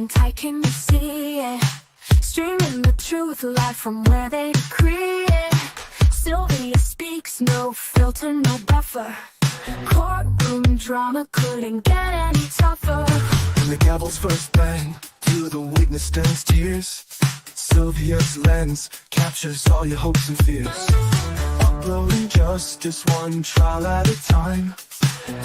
and tight, can you see it? Streaming the truth live from where they decree it. Sylvia speaks, no filter, no buffer. Courtroom drama couldn't get any tougher. When the gavel's first bang, to the witness stands tears. Sylvia's lens captures all your hopes and fears. Uploading justice one trial at a time.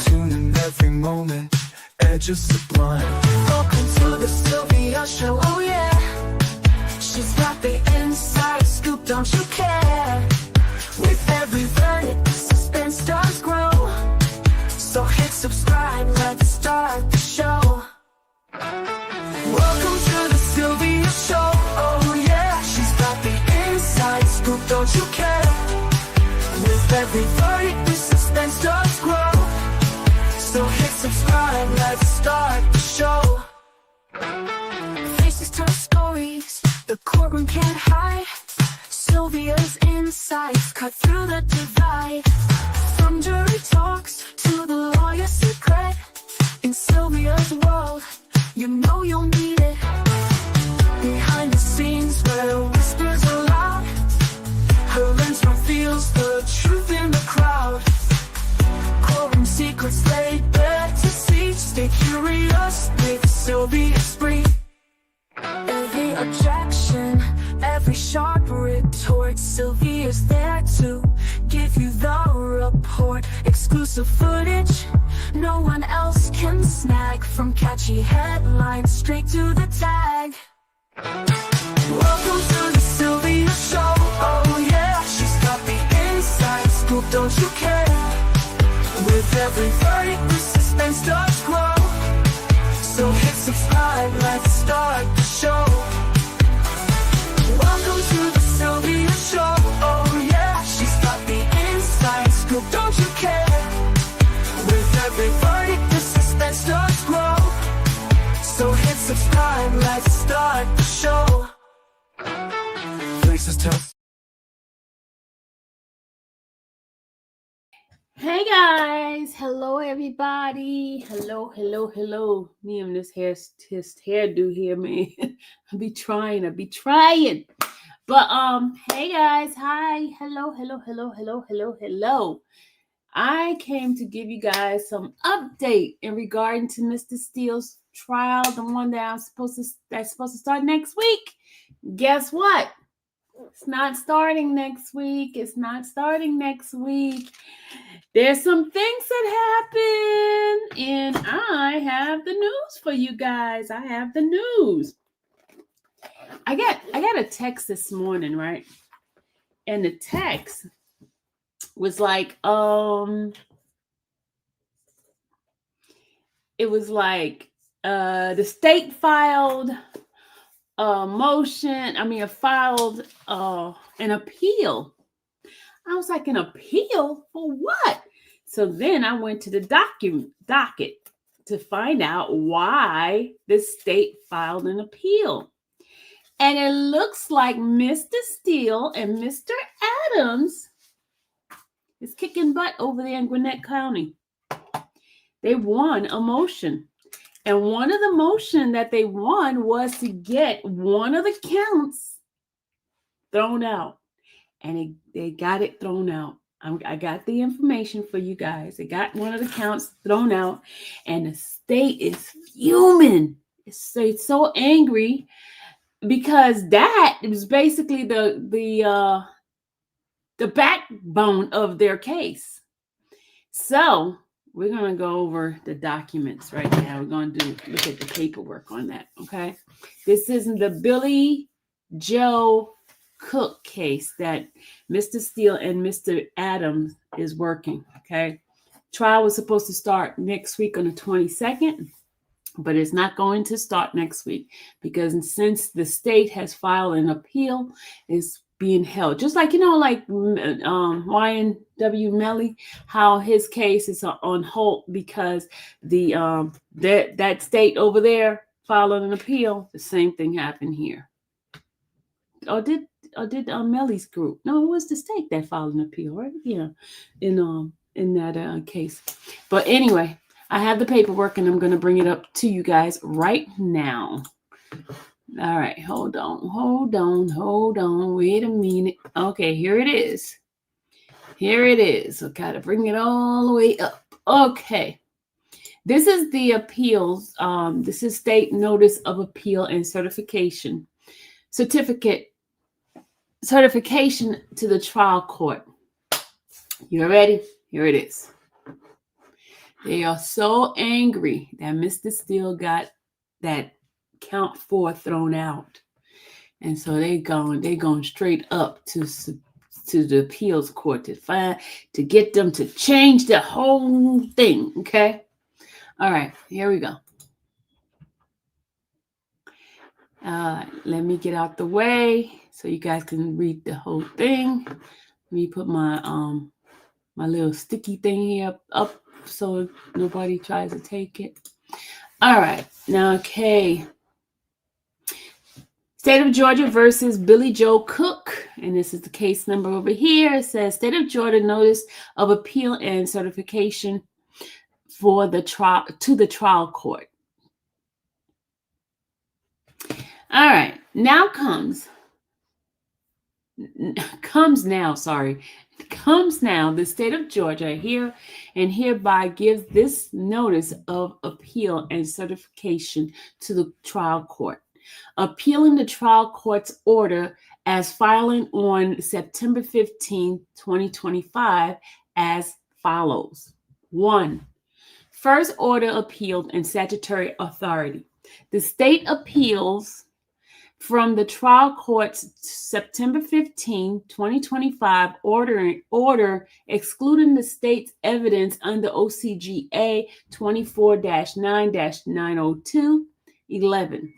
Tune in every moment, edges sublime. Welcome to the Sylvia Show, oh yeah. She's got the inside scoop, don't you care? With every verdict, the suspense does grow. So hit subscribe, let's start the show. Welcome to the Sylvia Show, oh yeah. She's got the inside scoop, don't you care? With every verdict, the suspense does grow. So hit subscribe, let's start the show. Faces tell stories, the courtroom can't hide. Sylvia's insights cut through the divide. From jury talks to the lawyer's secret. In Sylvia's world, you know you'll need it. Behind the scenes where whispers are loud, her lens reveals the truth in the crowd. Courtroom secrets laid bare to see. Stay curious with Sylvia Spree. Every objection, every sharp retort, Sylvia's there to give you the report. Exclusive footage no one else can snag. From catchy headlines straight to the tag. Welcome to the Sylvia Show, oh yeah. She's got the inside scoop, don't you care? With every verdict, the suspense does grow. So hit subscribe, let's start the show. Welcome to the Sylvia Show, oh yeah. She's got the inside scoop, don't you care? With every verdict, the suspense does grow. So hit subscribe, let's start the show. Faces tell. Hey guys, hello everybody. Hello. Me and this hairdo here, man. I be trying. But hey guys, hi, hello. I came to give you guys some update in regarding to Mr. Steele's trial, the one that's supposed to start next week. Guess what? It's not starting next week. There's some things that happen, and I have the news for you guys. I got a text this morning, right? And the text was like, it was like the state filed filed an appeal. I was like, an appeal for what? So then I went to the docket to find out why the state filed an appeal. And it looks like Mr. Steele and Mr. Adams is kicking butt over there in Gwinnett County. They won a motion. And one of the motion that they won was to get one of the counts thrown out. And they got it thrown out. I got the information for you guys. They got one of the counts thrown out. And the state is fuming. It's so angry because that was basically the backbone of their case. So we're going to go over the documents right now. We're going to look at the paperwork on that, okay? This isn't the Billy Joe Cook case that Mr. Steele and Mr. Adams is working, okay? Trial was supposed to start next week on the 22nd, but it's not going to start next week because since the state has filed an appeal, it's being held. Just like, like Y.N.W. Melly, how his case is on hold because the that state over there filed an appeal. The same thing happened here. Or did Melly's group? No, it was the state that filed an appeal, right? Yeah, in that case. But anyway, I have the paperwork and I'm going to bring it up to you guys right now. All right, hold on. Wait a minute. Okay, here it is. So gotta bring it all the way up. Okay. This is the appeals. This is state notice of appeal and certification. Certification to the trial court. You ready? Here it is. They are so angry that Mr. Steele got that count 4 thrown out. And so they going straight up to the appeals court to get them to change the whole thing. Okay. All right, here we go. Let me get out the way so you guys can read the whole thing. Let me put my my little sticky thing here up so nobody tries to take it. All right, now, okay. State of Georgia versus Billy Joe Cook, and this is the case number over here. It says State of Georgia notice of appeal and certification for the trial to the trial court. All right, now comes now the state of Georgia here and hereby gives this notice of appeal and certification to the trial court, appealing the trial court's order as filing on September 15, 2025 as follows. 1. First order appealed and statutory authority. The state appeals from the trial court's September 15, 2025 order excluding the state's evidence under OCGA 24-9-902-11.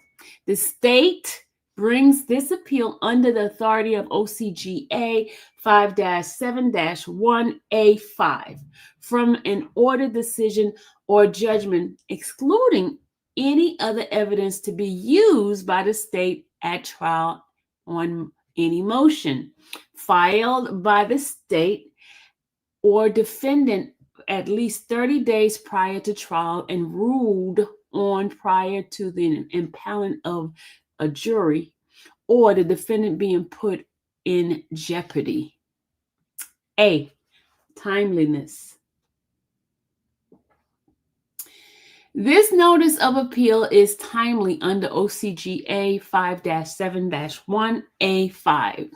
The state brings this appeal under the authority of OCGA 5-7-1A5 from an order, decision, or judgment excluding any other evidence to be used by the state at trial on any motion filed by the state or defendant at least 30 days prior to trial and ruled on prior to the impanelment of a jury or the defendant being put in jeopardy. A. Timeliness. This notice of appeal is timely under OCGA 5-7-1A5.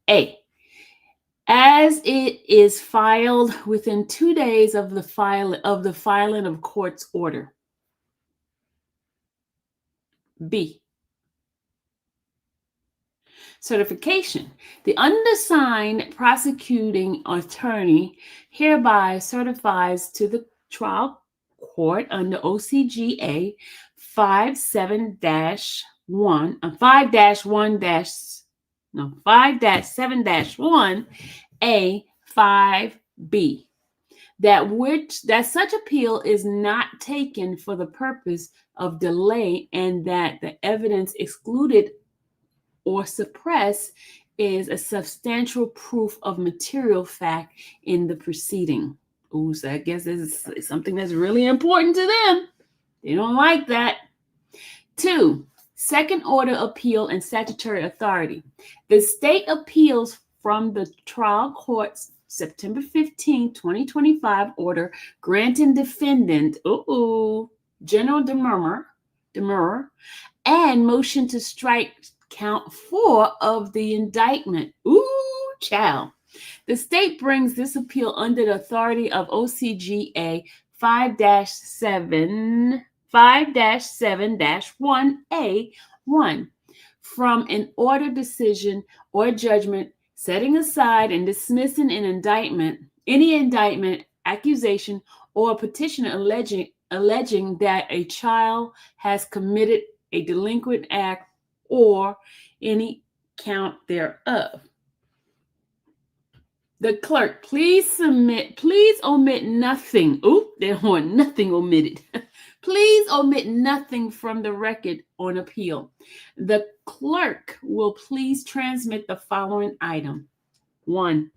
A. As it is filed within 2 days of the filing of court's order. B. Certification. The undersigned prosecuting attorney hereby certifies to the trial court under OCGA 5-7-1A5B that such appeal is not taken for the purpose of delay and that the evidence excluded or suppressed is a substantial proof of material fact in the proceeding. Ooh, so I guess this is something that's really important to them. They don't like that. 2, second order appeal and statutory authority. The state appeals from the trial court's September 15, 2025 order granting defendant, general demurrer, and motion to strike count 4 of the indictment. Ooh, child. The state brings this appeal under the authority of OCGA 5-7-1A1 from an order, decision, or judgment setting aside and dismissing any indictment, accusation, or petition alleging that a child has committed a delinquent act or any count thereof. The clerk, please omit nothing. They want nothing omitted. Please omit nothing from the record on appeal. The clerk will please transmit the following item. 1,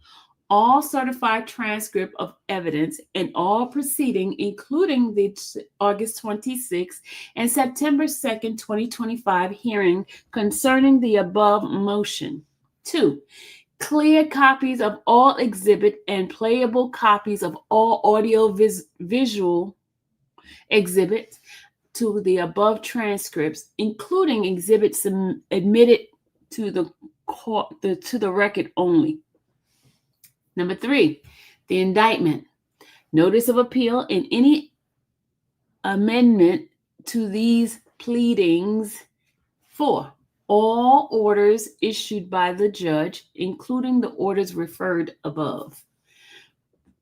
all certified transcript of evidence and all proceeding, including the August 26th and September 2nd, 2025 hearing concerning the above motion. 2. Clear copies of all exhibit and playable copies of all audio visual exhibits to the above transcripts, including exhibits admitted to the court, to the record only. Number 3, the indictment, notice of appeal, and any amendment to these pleadings. 4, all orders issued by the judge, including the orders referred above.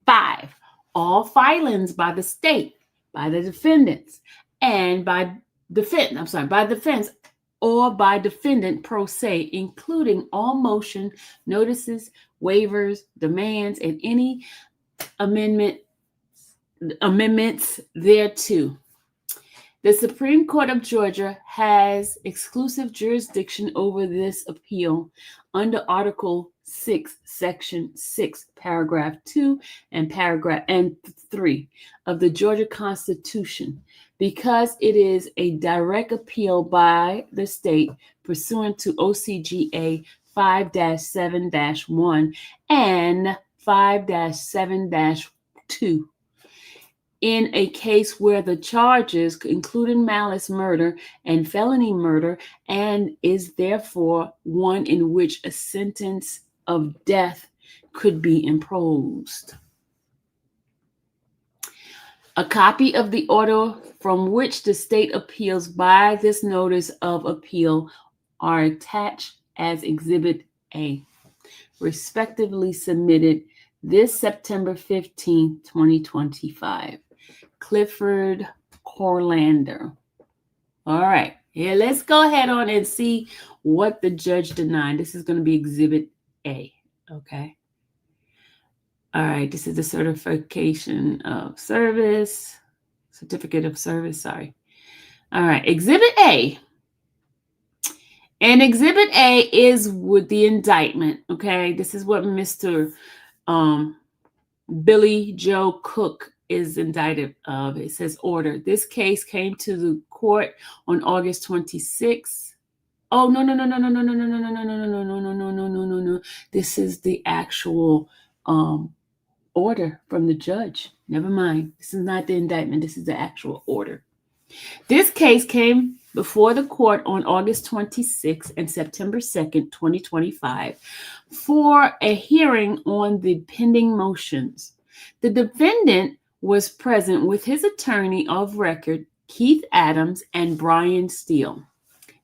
5, all filings by the state, by the defendants, and by defense or by defendant pro se, including all motion, notices, waivers, demands, and any amendments thereto. The Supreme Court of Georgia has exclusive jurisdiction over this appeal under Article 6, Section 6, Paragraph 2 and Paragraph 3 of the Georgia Constitution, because it is a direct appeal by the state pursuant to OCGA 5-7-1 and 5-7-2. In a case where the charges, including malice murder and felony murder, and is therefore one in which a sentence of death could be imposed. A copy of the order from which the state appeals by this notice of appeal are attached as Exhibit A, respectively submitted this September 15, 2025. Clifford Corlander. All right, here, let's go ahead on and see what the judge denied. This is going to be Exhibit A, okay? All right, this is the certificate of service, sorry. All right, Exhibit A. And Exhibit A is with the indictment, okay? This is what Mr. Billy Joe Cook is indicted of. It says order. This case came to the court on August 26th. Oh, no. This is the actual order from the judge. Never mind. This is not the indictment. This is the actual order. This case came before the court on August 26th and September 2nd, 2025, for a hearing on the pending motions. The defendant was present with his attorney of record, Keith Adams and Brian Steele.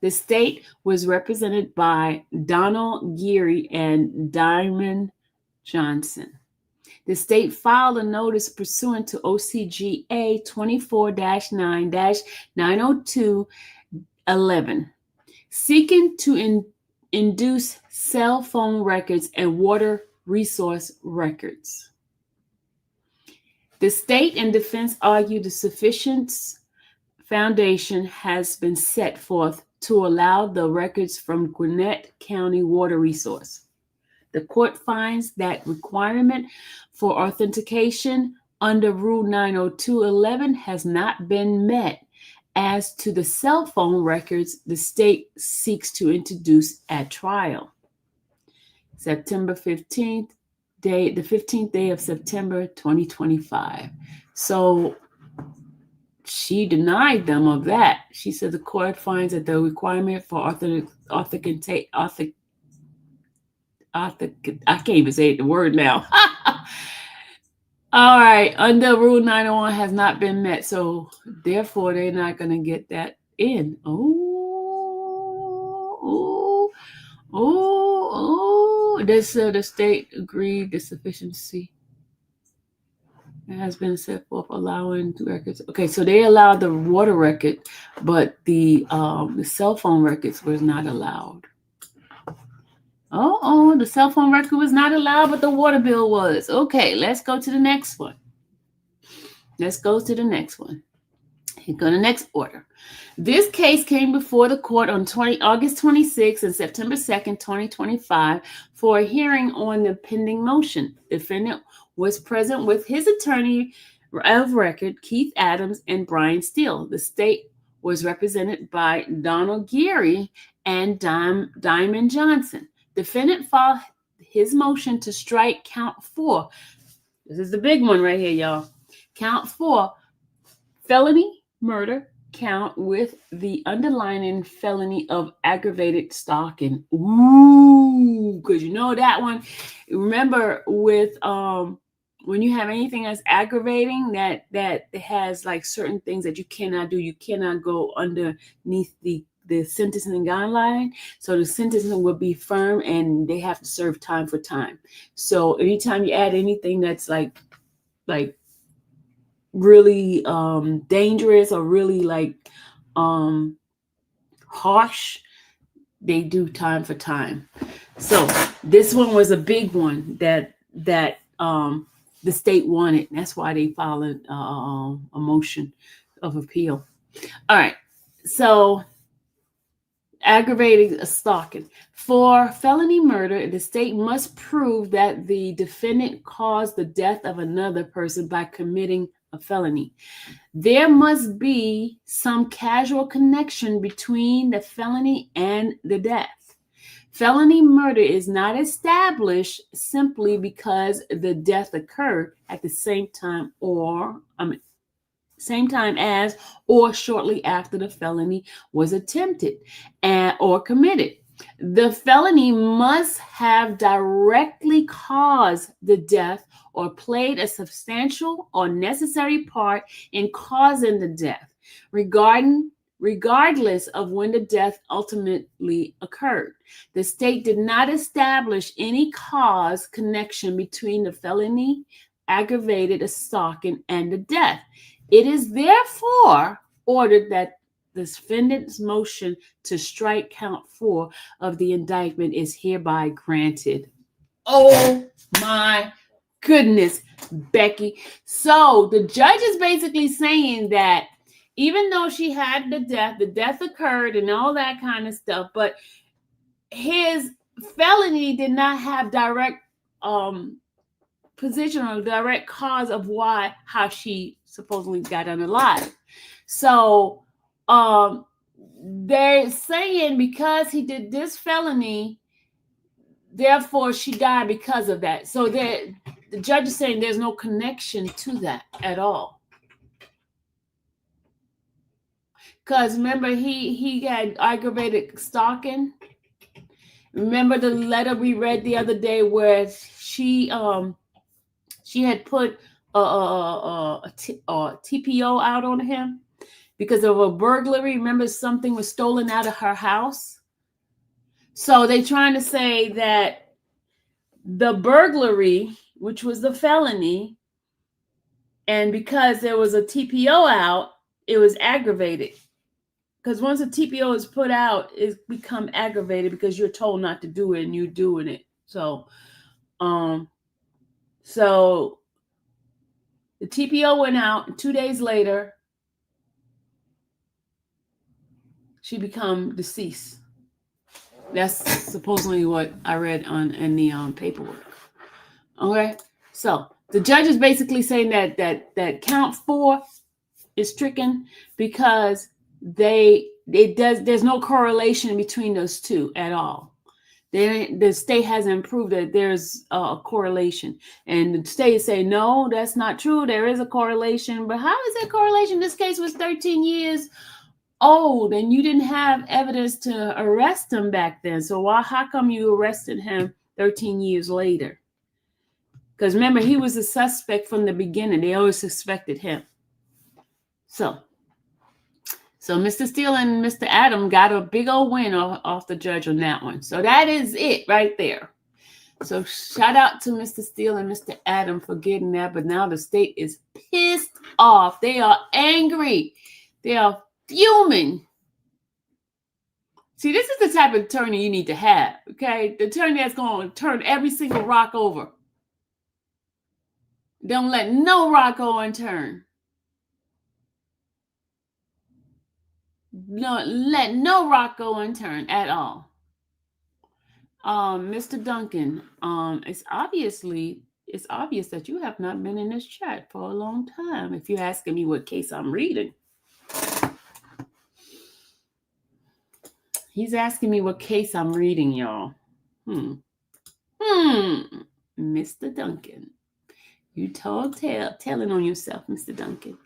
The state was represented by Donald Geary and Diamond Johnson. The state filed a notice pursuant to OCGA 24-9-902-11, seeking to induce cell phone records and water resource records. The state and defense argued the sufficient foundation has been set forth to allow the records from Gwinnett County Water Resource. The court finds that requirement for authentication under Rule 902.11 has not been met as to the cell phone records the state seeks to introduce at trial. September 15th, the 15th day of September 2025. So she denied them of that. She said the court finds that the requirement for I can't even say the word now. All right, under Rule 901 has not been met, so therefore they're not going to get that in. The state agreed the sufficiency has been set forth allowing the records. Okay, so they allowed the water record, but the cell phone records was not allowed. The cell phone record was not allowed, but the water bill was. Okay, let's go to the next one. Go to next order. This case came before the court on August 26 and September 2nd, 2025 for a hearing on the pending motion. The defendant was present with his attorney of record, Keith Adams and Brian Steele. The state was represented by Donald Geary and Diamond Johnson. Defendant filed his motion to strike count 4. This is the big one right here, y'all. Count 4, felony murder count with the underlying felony of aggravated stalking. Ooh, because you know that one. Remember with when you have anything that's aggravating, that has like certain things that you cannot do. You cannot go underneath the sentencing guideline. So the sentencing will be firm and they have to serve time for time. So anytime you add anything that's like really dangerous or really like harsh, they do time for time. So this one was a big one that the state wanted. That's why they filed a motion of appeal. All right, so aggravated stalking. For felony murder, the state must prove that the defendant caused the death of another person by committing a felony. There must be some causal connection between the felony and the death. Felony murder is not established simply because the death occurred at the same time as or shortly after the felony was attempted or committed. The felony must have directly caused the death or played a substantial or necessary part in causing the death, regardless of when the death ultimately occurred. The state did not establish any cause connection between the felony, aggravated stalking, and the death. It is therefore ordered that the defendant's motion to strike count 4 of the indictment is hereby granted. Oh my goodness, Becky. So the judge is basically saying that even though she had the death occurred and all that kind of stuff, but his felony did not have direct position or direct cause of how she supposedly got unalive. So they're saying because he did this felony, therefore she died because of that. So the judge is saying there's no connection to that at all. Because remember, he had aggravated stalking. Remember the letter we read the other day where she had put a TPO out on him because of a burglary. Remember, something was stolen out of her house. So they're trying to say that the burglary, which was the felony, and because there was a TPO out, it was aggravated. Because once a TPO is put out, it's become aggravated because you're told not to do it and you're doing it. So the TPO went out, and 2 days later, she become deceased. That's supposedly what I read in the paperwork. Okay, so the judge is basically saying that count 4 is stricken because there's no correlation between those two at all. The state hasn't proved that there's a correlation, and the state is saying no, that's not true. There is a correlation, but how is that correlation? This case was 13 years old, and you didn't have evidence to arrest him back then. So how come you arrested him 13 years later? Because remember, he was a suspect from the beginning. They always suspected him. So Mr. Steele and Mr. Adam got a big old win off the judge on that one. So that is it right there. So shout out to Mr. Steele and Mr. Adam for getting that. But now the state is pissed off. They are angry. They are fuming. See, this is the type of attorney you need to have, okay? The attorney that's going to turn every single rock over. Don't let no rock go unturned. let no rock go unturned at all. Mr. Duncan, it's obvious that you have not been in this chat for a long time. If you're asking me what case I'm reading, he's asking me what case I'm reading, y'all. Mr. Duncan, you telling on yourself, Mr. Duncan.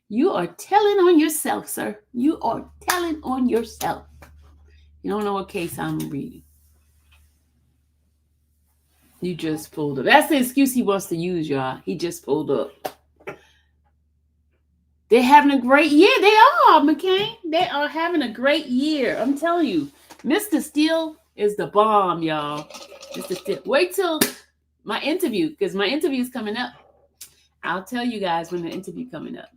You are telling on yourself, sir. You are telling on yourself. You don't know what case I'm reading. You just pulled up. That's the excuse he wants to use, y'all. He just pulled up. They're having a great year. They are, McCain. They are having a great year. I'm telling you. Mr. Steele is the bomb, y'all. Mr. Steele. Wait till my interview, because my interview is coming up. I'll tell you guys when the interview coming up.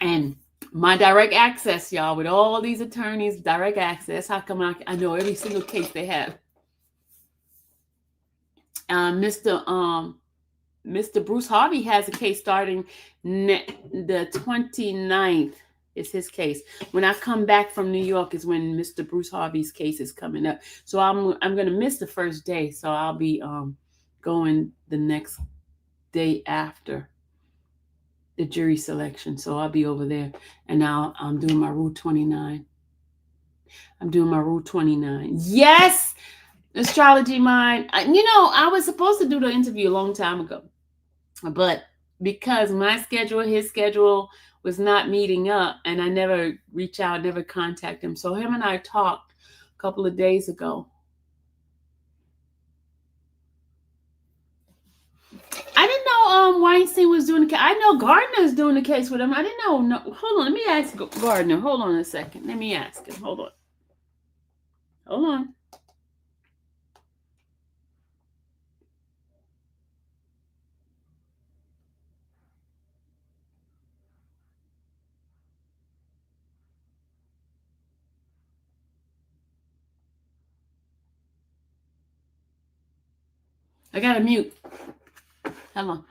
And my direct access, y'all, with all these attorneys, direct access. How come I know every single case they have? Mr. Bruce Harvey has a case starting the 29th. Is his case. When I come back from New York is when Mr. Bruce Harvey's case is coming up. So I'm gonna miss the first day. So I'll be going the next day after the jury selection. So I'll be over there, and now I'm doing my Rule 29. I'm doing my Rule 29. Yes, Astrology Mind. I was supposed to do the interview a long time ago, but because my schedule, his schedule was not meeting up, and I never reach out, never contact him. So him and I talked a couple of days ago. I didn't know Weinstein was doing the case. I know Gardner's doing the case with him. I didn't know. No, hold on. Let me ask Gardner. Hold on a second. Let me ask him. Hold on. Hold on. I got to mute. Hold on.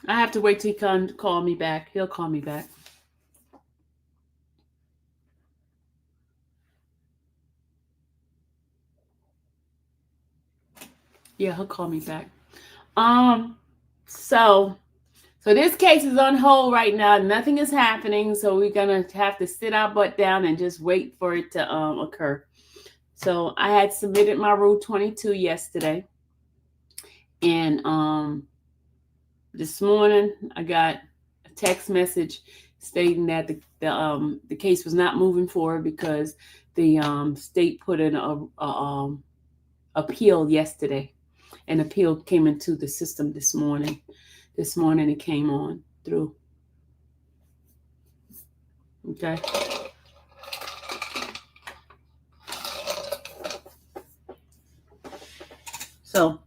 I have to wait till he can call me back. He'll call me back. Yeah, he'll call me back. So this case is on hold right now. Nothing is happening. So we're gonna have to sit our butt down and just wait for it to occur. So I had submitted my Rule 22 yesterday, and this morning I got a text message stating that the case was not moving forward because the state put in a appeal yesterday. An appeal came into the system this morning. This morning it came on through. Okay. So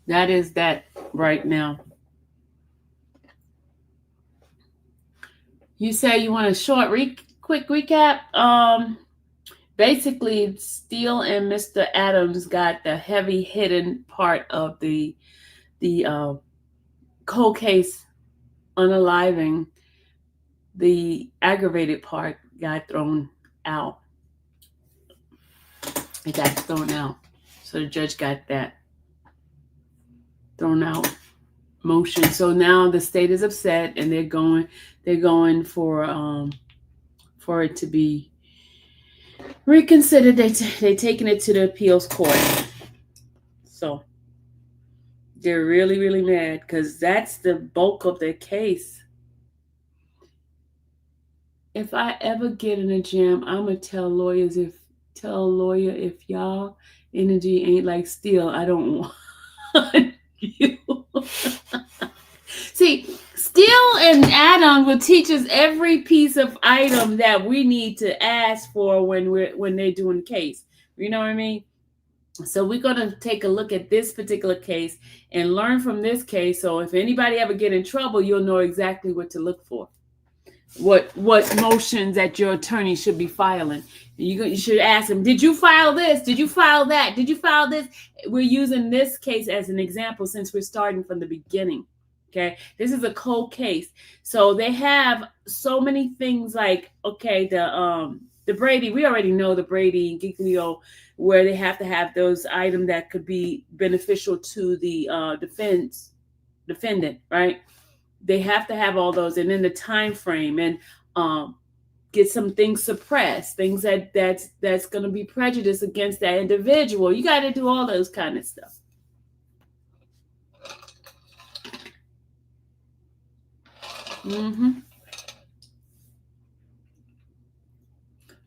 that is that right now. You say you want a short quick recap? Basically, Steele and Mr. Adams got the heavy hidden part of the cold case unaliving. The aggravated part got thrown out. It got thrown out. So the judge got that thrown out motion. So now the state is upset, and they're going for it to be reconsidered. They taking it to the appeals court. So they're really, really mad because that's the bulk of their case. If I ever get in a jam, I'm gonna tell a lawyer if y'all energy ain't like Steele, I don't want you. See, Steele Gil and Adam will teach us every piece of item that we need to ask for when they're doing the case. You know what I mean? So we're going to take a look at this particular case and learn from this case. So if anybody ever get in trouble, you'll know exactly what to look for. What motions that your attorney should be filing. You should ask them, did you file this? Did you file that? Did you file this? We're using this case as an example since we're starting from the beginning. Okay, this is a cold case. So they have so many things like, okay, the Brady, we already know the Brady Giglio, where they have to have those items that could be beneficial to the defendant, right? They have to have all those, and then the time frame, and get some things suppressed, things that's going to be prejudice against that individual. You got to do all those kind of stuff.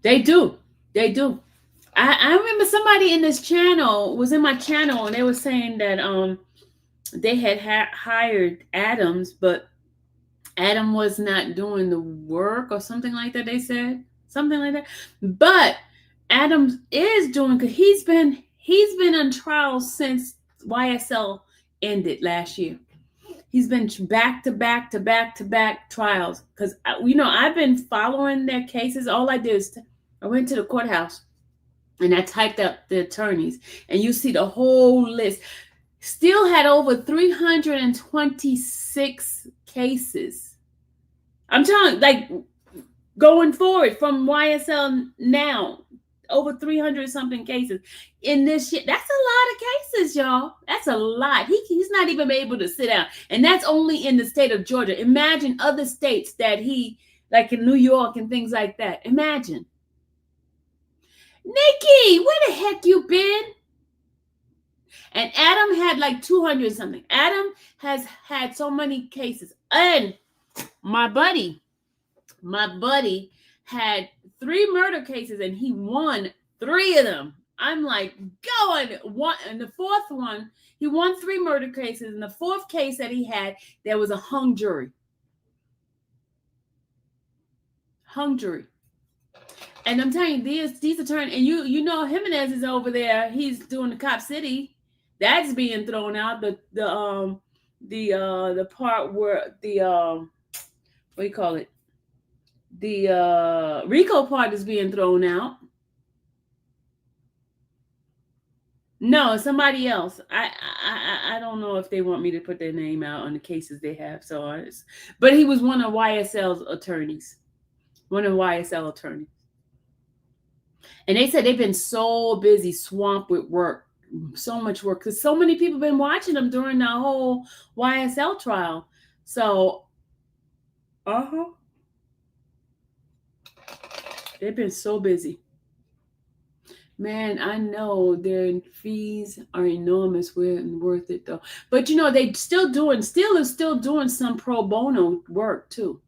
They do. I remember somebody in this channel was in my channel, and they were saying that they had hired Adams, but Adam was not doing the work or something like that. They said something like that. But Adams is doing, because he's been on trial since YSL ended last year. He's been back to back trials, because I've been following their cases. All I did is I went to the courthouse and I typed up the attorneys, and you see the whole list. Still had over 326 cases. I'm telling you, like, going forward from YSL now, over 300 something cases in this shit. That's a lot of cases, y'all. That's a lot. He's not even able to sit down, and that's only in the state of Georgia. Imagine other states that like in New York and things like that. Imagine. Nikki, where the heck you been? And Adam had like 200 something. Adam has had so many cases. And my buddy had 3 murder cases, and he won 3 of them. I'm like, going one, and the 4th one, he won 3 murder cases. And the 4th case that he had, there was a hung jury. And I'm telling you, these attorneys, and you know Jimenez is over there. He's doing the Cop City. That's being thrown out. The part where the what do you call it? The RICO part is being thrown out. No, somebody else. I don't know if they want me to put their name out on the cases they have. But he was one of YSL's attorneys. And they said they've been so busy, swamped with work, so much work, because so many people have been watching them during the whole YSL trial. So, they've been so busy. Man, I know their fees are enormous. Worth it though. But they still is still doing some pro bono work too.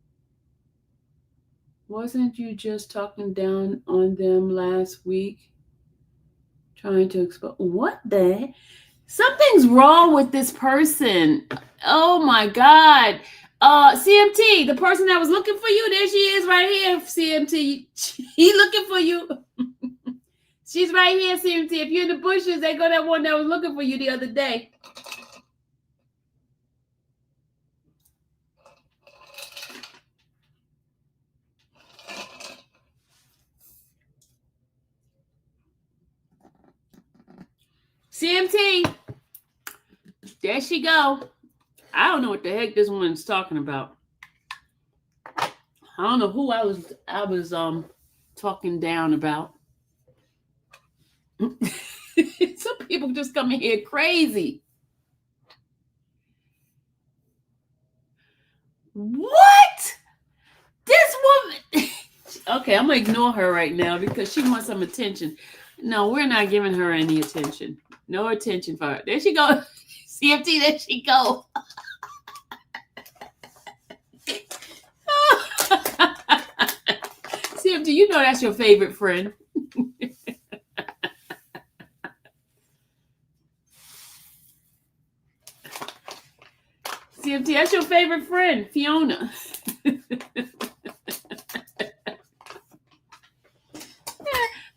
Wasn't you just talking down on them last week? Trying to expose what the? Something's wrong with this person. Oh my God. CMT, the person that was looking for you, there she is right here, CMT. He looking for you. She's right here, CMT. If you're in the bushes, they go that one that was looking for you the other day. CMT, there she go. I don't know what the heck this one's talking about. I don't know who I was talking down about. Some people just come in here crazy. What? This woman. Okay, I'm gonna ignore her right now because she wants some attention. No, we're not giving her any attention. No attention for her. There she goes. CFT, there she go. CFT, you know that's your favorite friend. CFT, CMT, that's your favorite friend, Fiona.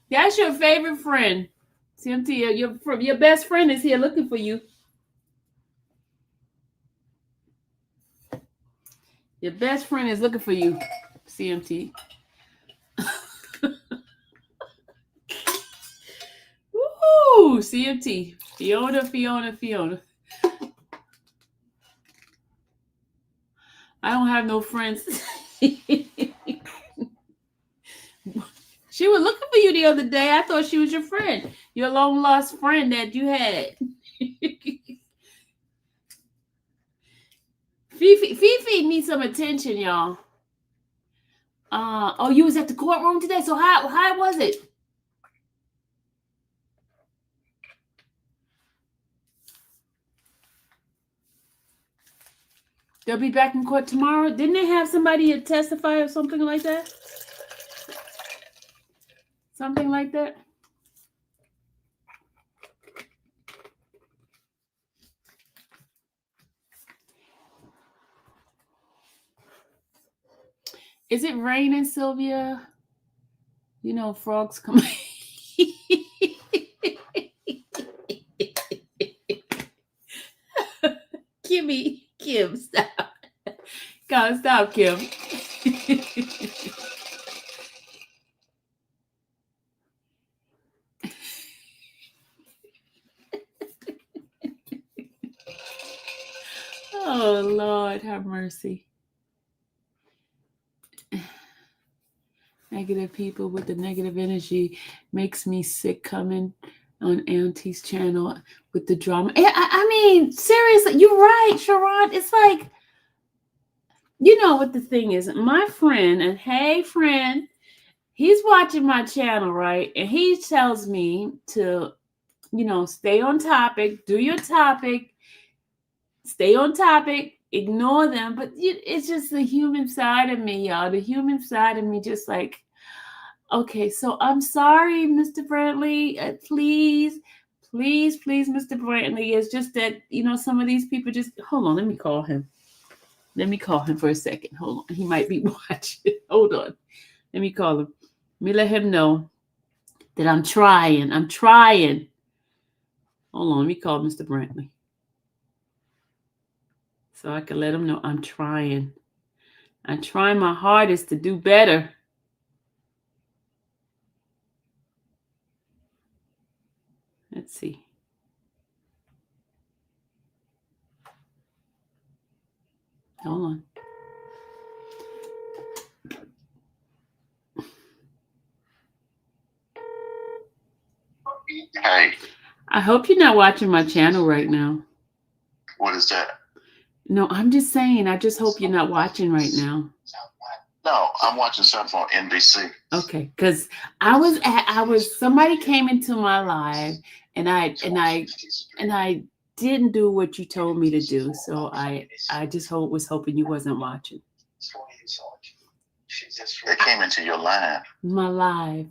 That's your favorite friend. CMT, your best friend is here looking for you. Your best friend is looking for you, CMT. Woo! CMT. Fiona. I don't have no friends. She was looking for you the other day. I thought she was your friend. Your long lost friend that you had. Fifi needs some attention, y'all. Oh, you was at the courtroom today. So how was it? They'll be back in court tomorrow. Didn't they have somebody testify or something like that? Something like that. Is it raining, Sylvia? You know, frogs come. Kim, stop. God, stop, Kim. Oh, Lord, have mercy. Negative people with the negative energy makes me sick coming on Auntie's channel with the drama. I mean, seriously, you're right, Sharon. It's like, you know what the thing is. My friend, and hey, friend, he's watching my channel, right? And he tells me to, you know, stay on topic, do your topic, stay on topic, ignore them. But it's just the human side of me, y'all. The human side of me just like, okay, so I'm sorry, Mr. Brantley. Please, Mr. Brantley. It's just that, you know, some of these people just, hold on, let me call him. Let me call him for a second. Hold on. He might be watching. Hold on. Let me call him. Let me let him know that I'm trying. Hold on. Let me call Mr. Brantley. So I can let him know I'm trying. I'm trying my hardest to do better. Let's see. Hold on. Hey. I hope you're not watching my channel right now. What is that? No, I'm just saying, I just hope you're not watching right now. No, I'm watching something on NBC. Okay, because somebody came into my live and I didn't do what you told me to do. So I just was hoping you wasn't watching. They came into your live. My live,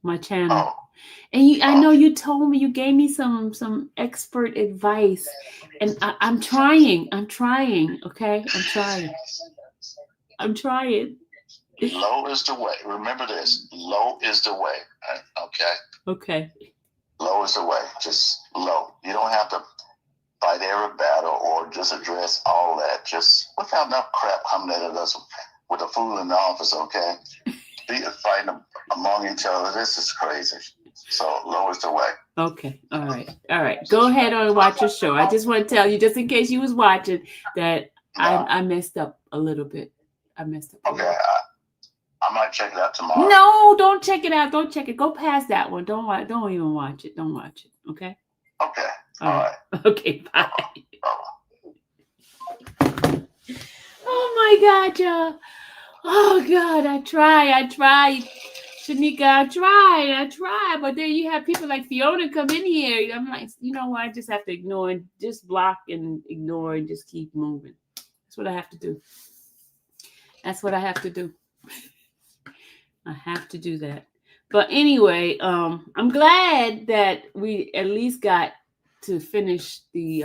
my channel. Oh. And I know you told me, you gave me some expert advice, and I'm trying. Okay, I'm trying. Low is the way. Remember this. Low is the way. Okay. Okay. Low is the way. Just low. You don't have to fight every battle or just address all that. Just we got enough crap coming at us with the fool in the office. Okay. Fighting among each other. This is crazy. So low is the way. Okay. All right. Go ahead and watch your show. I just want to tell you, just in case you was watching, that I messed up a little bit. Okay. I might check it out tomorrow. No, don't check it out. Don't check it. Go past that one. Don't even watch it. Don't watch it. Okay. Okay. All right. Okay. Bye. Oh my God, y'all. Oh God, I try. Shanika, I try, but then you have people like Fiona come in here. I'm like, you know what? I just have to ignore and just block and ignore and just keep moving. That's what I have to do. I have to do that. But anyway, I'm glad that we at least got to finish the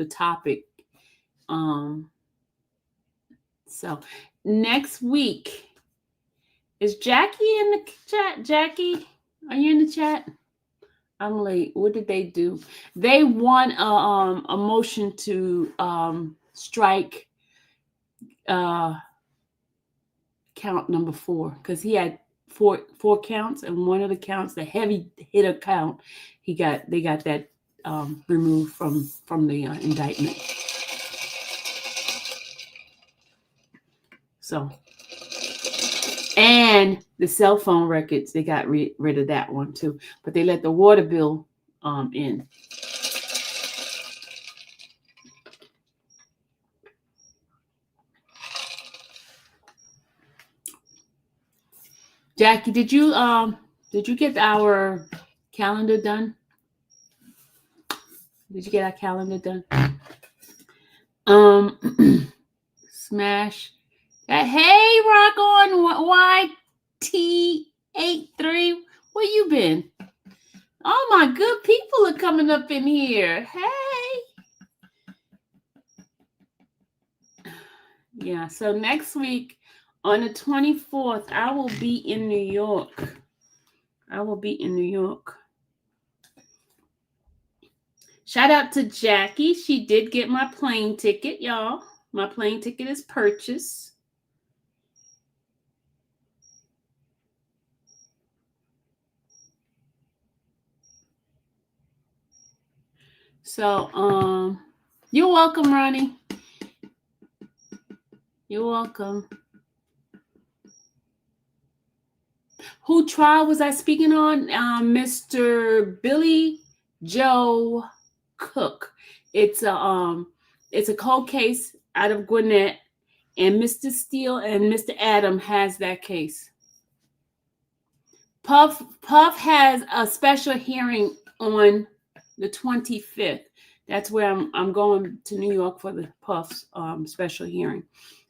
topic. So next week, is Jackie in the chat? Jackie, are you in the chat? I'm late. What did they do? They won a motion to strike count number 4 because he had four counts, and one of the counts, the heavy hitter count, they got that removed from the indictment. So, and the cell phone records, they got rid of that one too, but they let the water bill in. Jackie, did you get our calendar done? Did you get our calendar done? Smash. Hey, Rock on YT83. Where you been? Oh, my good people are coming up in here. Hey. Yeah, so next week on the 24th, I will be in New York. Shout out to Jackie. She did get my plane ticket, y'all. My plane ticket is purchased. So, you're welcome, Ronnie. You're welcome. Who trial was I speaking on? Mr. Billy Joe Cook. It's a cold case out of Gwinnett, and Mr. Steele and Mr. Adam has that case. Puff has a special hearing on the 25th. That's where I'm going to New York for the Puff's special hearing.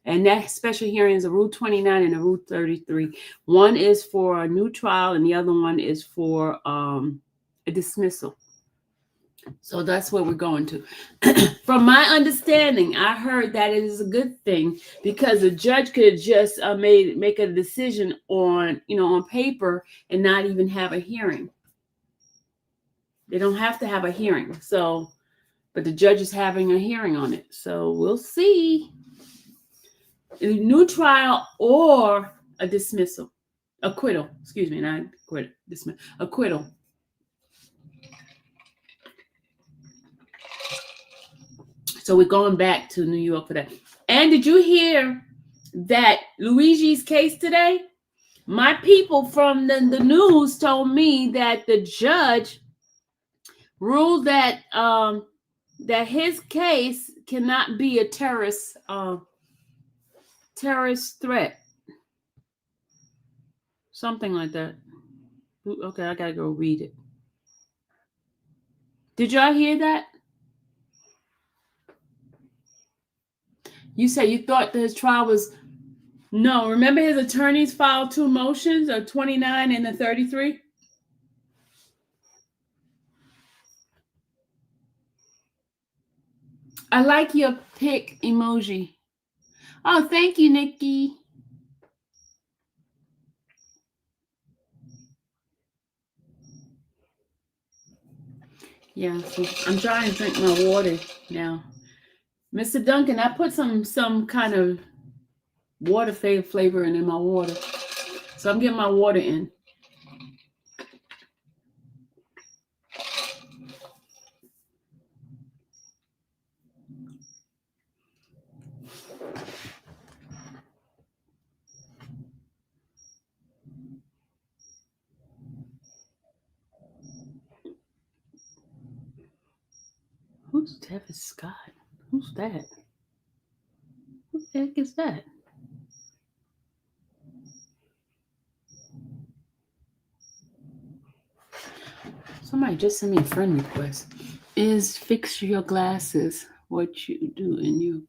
And that special hearing is a Rule 29 and a Rule 33. One is for a new trial, and the other one is for a dismissal. So that's where we're going to. From my understanding, I heard that it is a good thing because the judge could just make a decision on paper and not even have a hearing. They don't have to have a hearing. So, but the judge is having a hearing on it. So we'll see. A new trial or a dismissal. Acquittal. Excuse me, not acquittal. Dismissal. Acquittal. So we're going back to New York for that. And did you hear that Luigi's case today? My people from the news told me that the judge ruled that that his case cannot be a terrorist threat. Something like that. Okay, I gotta go read it. Did y'all hear that? You said you thought that his trial was... No, remember his attorneys filed 2 motions, a 29 and a 33? I like your pic emoji. Oh, thank you, Nikki. Yeah, so I'm trying to drink my water now. Mr. Duncan, I put some kind of water flavor in my water. So I'm getting my water in. Who's Tevis Scott? Who's that? Who the heck is that? Somebody just sent me a friend request. Is fix your glasses what you do in your...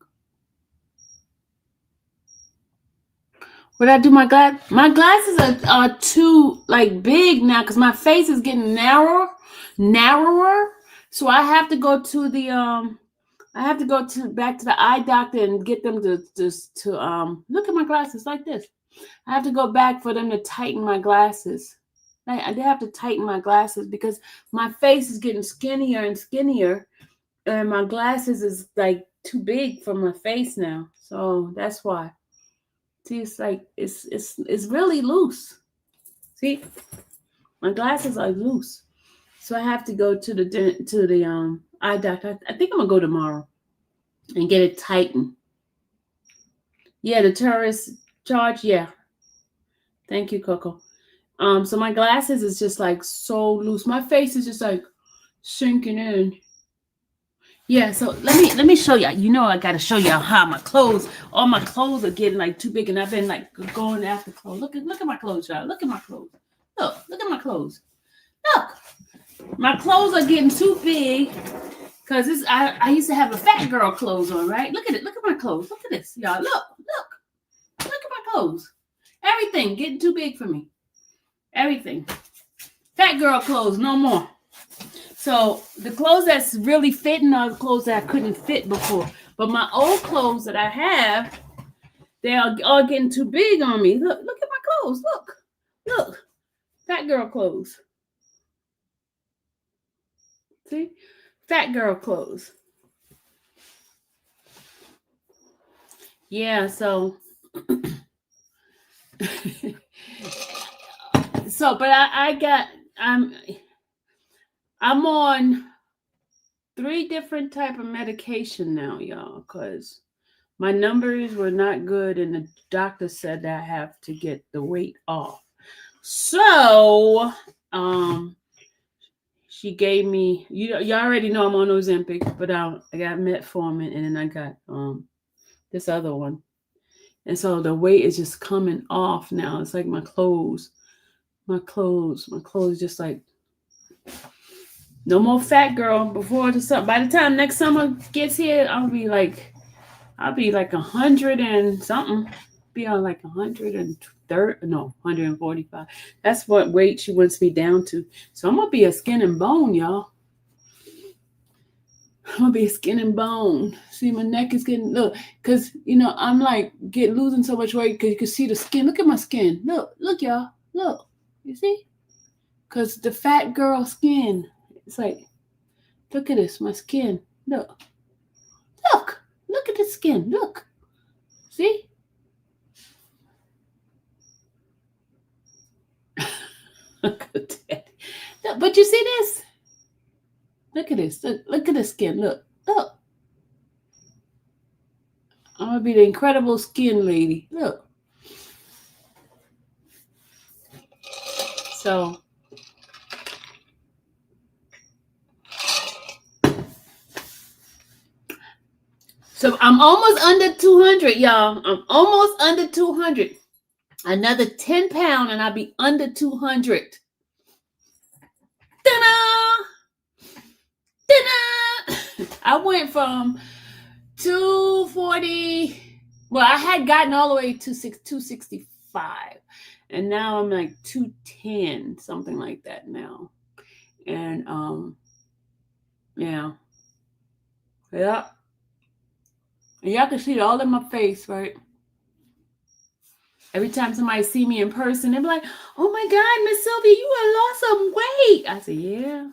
What I do my glass? My glasses are too big now because my face is getting narrower. So I have to go to the I have to go back to the eye doctor and get them to look at my glasses like this. I have to go back for them to tighten my glasses. They have to tighten my glasses because my face is getting skinnier and skinnier, and my glasses is like too big for my face now. So that's why. See, it's like it's really loose. See, my glasses are loose, so I have to go to the eye doctor. I think I'm gonna go tomorrow and get it tightened. Yeah, the tourist charge. Yeah, thank you, Coco. So my glasses is just like so loose. My face is just like sinking in. Yeah, so let me show y'all. You know I gotta show y'all how all my clothes are getting like too big, and I've been like going after clothes. Look at my clothes, y'all. Look at my clothes. Look at my clothes. Look, my clothes are getting too big because I used to have a fat girl clothes on, right? Look at it. Look at my clothes. Look at this, y'all. Look at my clothes. Everything getting too big for me. Everything. Fat girl clothes, no more. So the clothes that's really fitting are the clothes that I couldn't fit before. But my old clothes that I have, they are all getting too big on me. Look at my clothes. Look. Fat girl clothes. See? Fat girl clothes. Yeah, so but I'm on 3 different type of medication now, y'all, because my numbers were not good and the doctor said that I have to get the weight off. So she gave me, you already know I'm on Ozempic, but I got metformin and then I got this other one. And so the weight is just coming off now. It's like my clothes just like no more fat girl before the summer. By the time next summer gets here, I'll be like 100 and something. Be on like 145. That's what weight she wants me down to. So I'm gonna be a skin and bone, y'all. I'm gonna be a skin and bone. See, my neck is getting because I'm like losing so much weight because you can see the skin. Look at my skin. Look, y'all. Look, you see? Because the fat girl skin. It's like, look at this, my skin. Look at the skin. Look, see? Look at that. But you see this? Look at this. Look at the skin. Look. I'm gonna be the incredible skin lady. Look. So I'm almost under 200, y'all. I'm almost under 200. Another 10 pounds and I'll be under 200. Ta-da! Ta-da! I went from 240. Well, I had gotten all the way to 265. And now I'm like 210, something like that now. And yeah. And y'all can see it all in my face, right? Every time somebody see me in person, they're like, "Oh my God, Miss Sylvia, you have lost some weight." I say, "Yeah."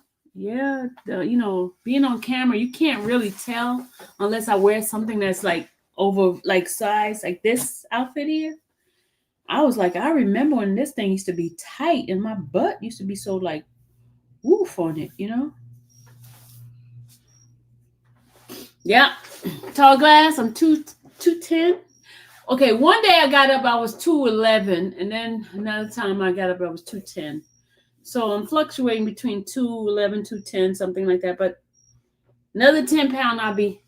Being on camera, you can't really tell unless I wear something that's like over like size, like this outfit here. I was like, I remember when this thing used to be tight and my butt used to be so like woof on it, Yeah. Tall glass, I'm 210. Okay, one day I got up, I was 211, and then another time I got up, I was 210. So I'm fluctuating between 211, 210, something like that. But another 10 pound,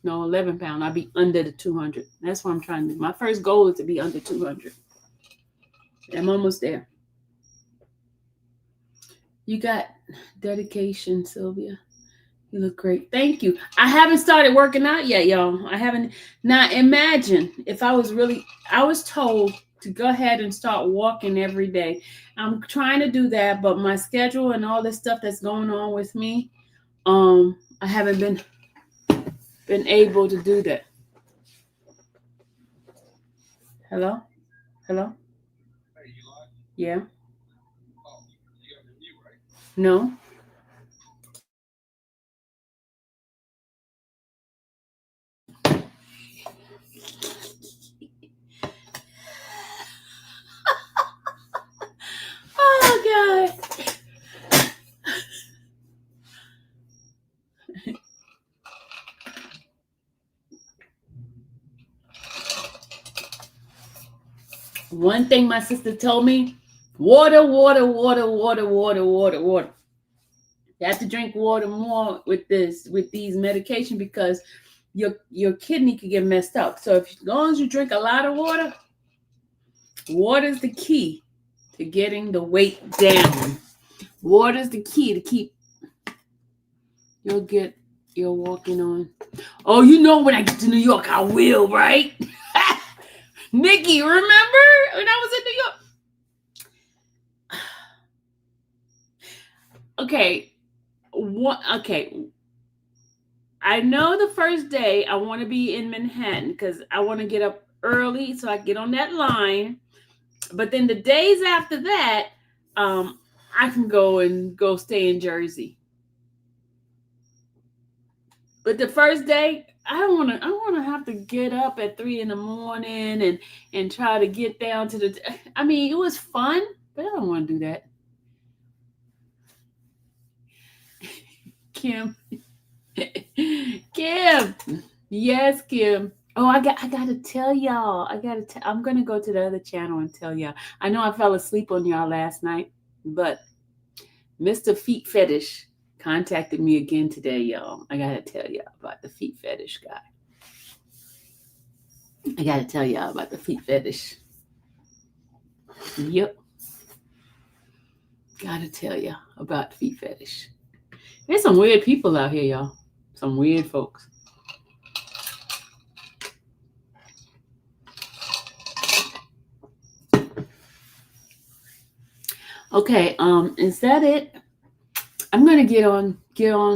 11 pound, I'll be under the 200. That's what I'm trying to do. My first goal is to be under 200. I'm almost there. You got dedication, Sylvia. You look great. Thank you. I haven't started working out yet, y'all. I haven't. Now, imagine if I was told to go ahead and start walking every day. I'm trying to do that, but my schedule and all this stuff that's going on with me, I haven't been. been able to do that. Hello? Hello? Yeah? No? Oh, God. One thing my sister told me, water, water, water, water, water, water, water. You have to drink water more with these medication because your kidney can get messed up. So as long as you drink a lot of water, water is the key to getting the weight down. Water is the key to keep you're walking on. Oh, you know when I get to New York, I will, right? Nikki, remember when I was in New York? Okay. Okay. I know the first day I want to be in Manhattan because I want to get up early so I get on that line. But then the days after that, I can go stay in Jersey. But the first day, I don't want to have to get up at 3 a.m. and try to get down to the. I mean, it was fun, but I don't want to do that. Kim, Kim, yes, Kim. Oh, I gotta tell y'all. I'm gonna go to the other channel and tell y'all. I know I fell asleep on y'all last night, but Mr. Feet Fetish contacted me again today, y'all. I gotta tell y'all about the feet fetish guy. I gotta tell y'all about the feet fetish. Yep. Gotta tell y'all about the feet fetish. There's some weird people out here, y'all. Some weird folks. Okay, is that it? I'm gonna get on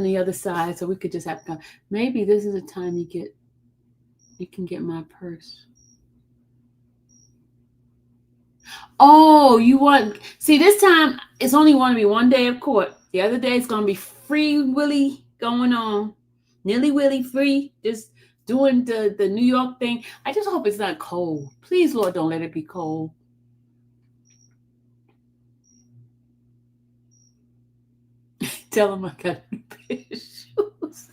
the other side so we could just have maybe this is the time you can get my purse. Oh, see this time it's only going to be one day of court. The other day it's going to be free willy going on. Nilly willy free, just doing the New York thing. I just hope it's not cold. Please, Lord, don't let it be cold. Tell him I got a new pair of shoes.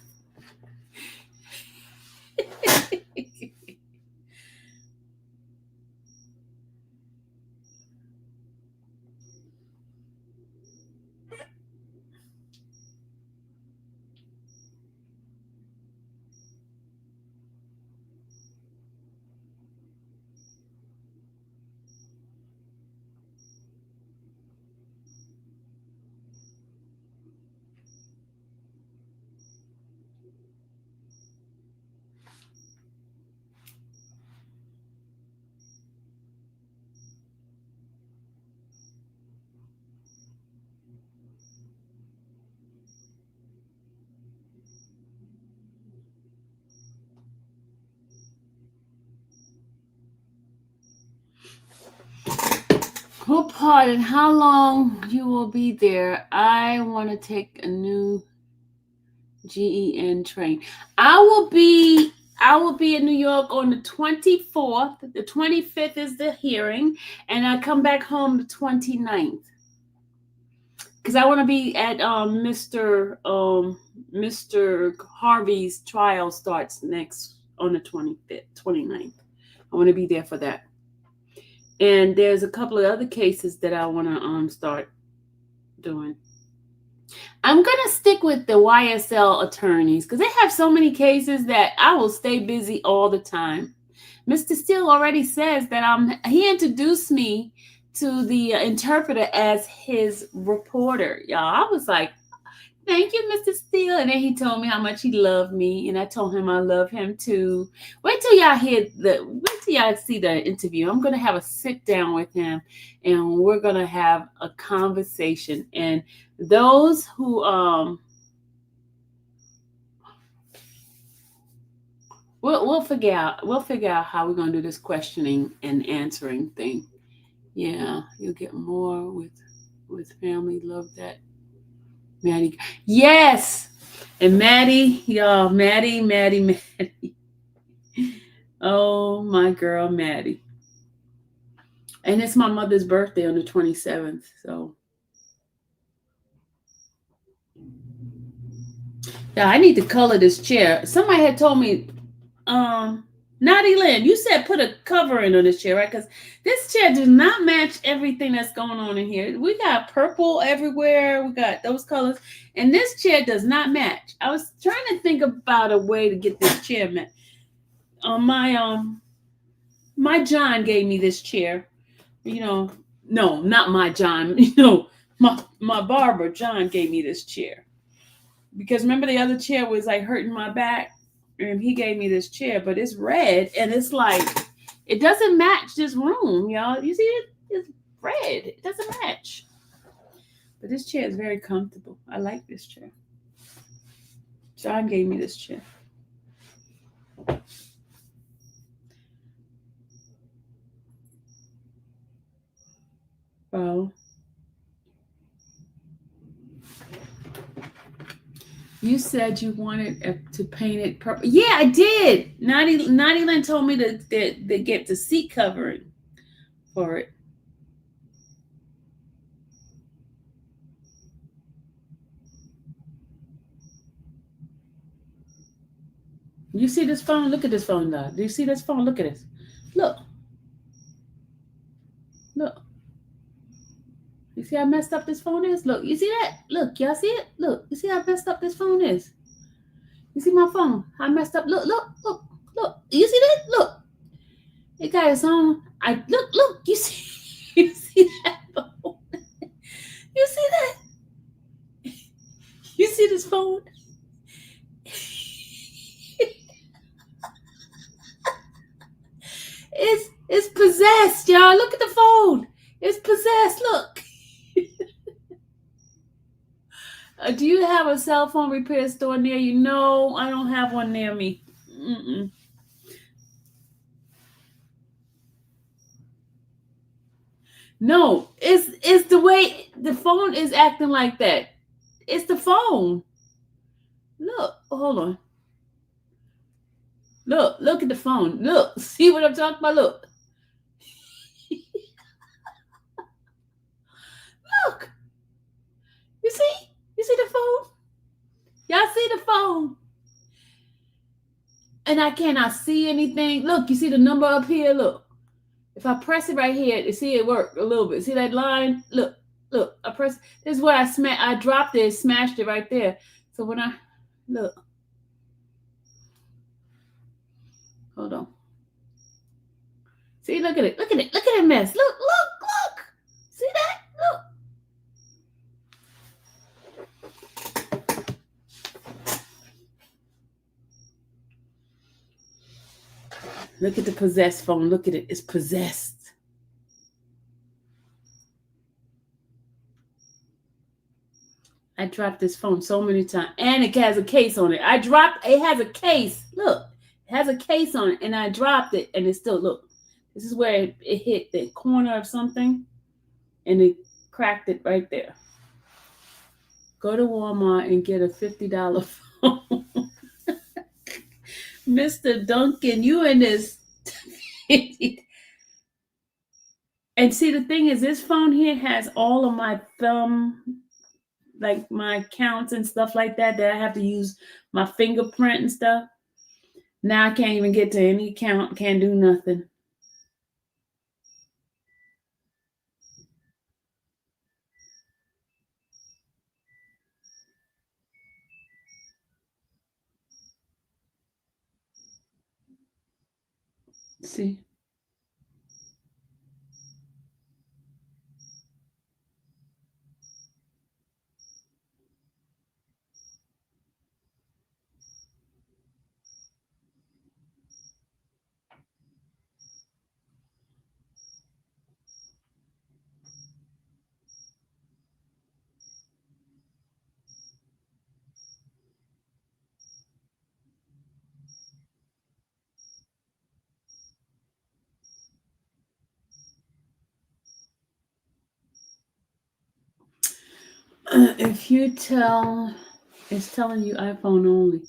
Oh, pardon, how long you will be there? I want to take a new GEN train. I will be in New York on the 24th. The 25th is the hearing, and I come back home the 29th. Because I want to be at Mr. Harvey's trial starts next on the 25th, 29th. I want to be there for that. And there's a couple of other cases that I want to start doing. I'm going to stick with the YSL attorneys because they have so many cases that I will stay busy all the time. Mr. Steele already says that he introduced me to the interpreter as his reporter. Y'all, I was like, thank you, Mr. Steele. And then he told me how much he loved me. And I told him I love him too. Wait till y'all see the interview. I'm going to have a sit down with him and we're going to have a conversation. And those who We'll figure out how we're gonna do this questioning and answering thing. Yeah, you'll get more with family. Love that, Maddie. Yes, and Maddie, y'all, Maddie. Oh, my girl, Maddie. And it's my mother's birthday on the 27th. So yeah, I need to color this chair. Somebody had told me, Naughty Lynn, you said put a covering on this chair, right? Because this chair does not match everything that's going on in here. We got purple everywhere. We got those colors. And this chair does not match. I was trying to think about a way to get this chair matched. My John gave me this chair. You know, no, not my John. My barber John gave me this chair because remember the other chair was like hurting my back, and he gave me this chair, but it's red and it's like it doesn't match this room, y'all. You see it? It's red. It doesn't match. But this chair is very comfortable. I like this chair. John gave me this chair. Well, you said you wanted to paint it purple. Yeah, I did. Naughty Lynn told me to get the seat covering for it. You see this phone? Look at this phone, dog. Do you see this phone? Look at this. Look. Look. You see how messed up this phone is? Look. You see that? Look. Y'all see it? Look. You see how messed up this phone is? You see my phone? How messed up? Look. Look. You see that? Look. It got its own. Look. You see? You see that phone? You see that? You see this phone? It's possessed, y'all. Look at the phone. It's possessed. Look. Do you have a cell phone repair store near you? No, I don't have one near me. Mm-mm. No, it's the way the phone is acting like that. It's the phone. Look, hold on. Look at the phone. Look, see what I'm talking about? Look. Look. You see? You see the phone? Y'all see the phone? And I cannot see anything. Look, you see the number up here? Look. If I press it right here, you see it work a little bit. See that line? Look. I press. This is where I dropped it, smashed it right there. So when I look, hold on. See, look at it. Look at that mess. Look. See that? Look at the possessed phone. Look at it. It's possessed. I dropped this phone so many times. And it has a case on it. It has a case. Look. It has a case on it. And I dropped it. And it still, look. This is where it hit the corner of something. And it cracked it right there. Go to Walmart and get a $50 phone. Mr. Duncan, you in this. And see, the thing is, this phone here has all of my thumb, like my counts and stuff like that I have to use my fingerprint and stuff. Now I can't even get to any count, can't do nothing. See? If you tell, it's telling you iPhone only.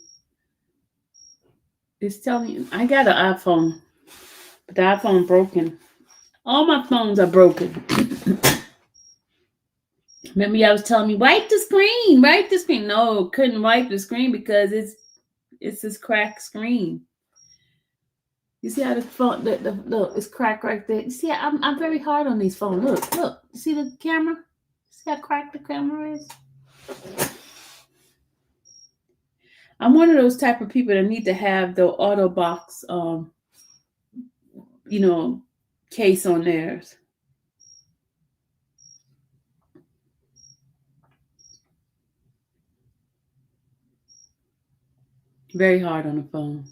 It's telling you, I got an iPhone, but the iPhone broken. All my phones are broken. Remember, I was telling me, wipe the screen, wipe the screen. No, couldn't wipe the screen because it's this cracked screen. You see how the phone, look, it's cracked right there. You see, I'm very hard on these phones. Look. You see the camera? See how cracked the camera is? I'm one of those type of people that need to have the auto box, case on theirs. Very hard on the phone.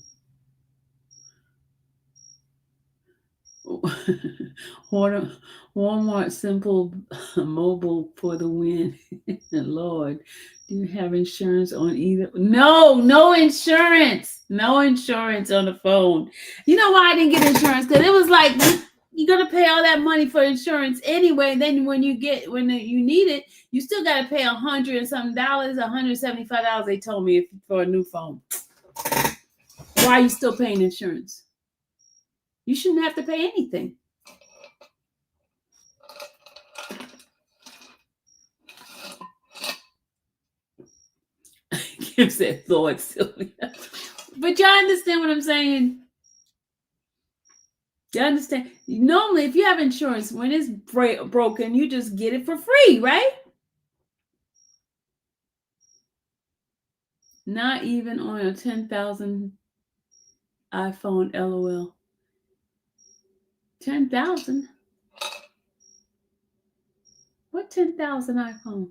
Walmart Simple Mobile for the win. Lord, do you have insurance on either? No insurance. No insurance on the phone. You know why I didn't get insurance? Because it was like, you're going to pay all that money for insurance anyway. And then when you need it, you still got to pay $100 and something, $175, they told me, for a new phone. Why are you still paying insurance? You shouldn't have to pay anything. Kim said, Lord, Sylvia. But y'all understand what I'm saying? You understand? Normally, if you have insurance, when it's broken, you just get it for free, right? Not even on a 10,000 iPhone, LOL. 10,000? What 10,000 iPhone?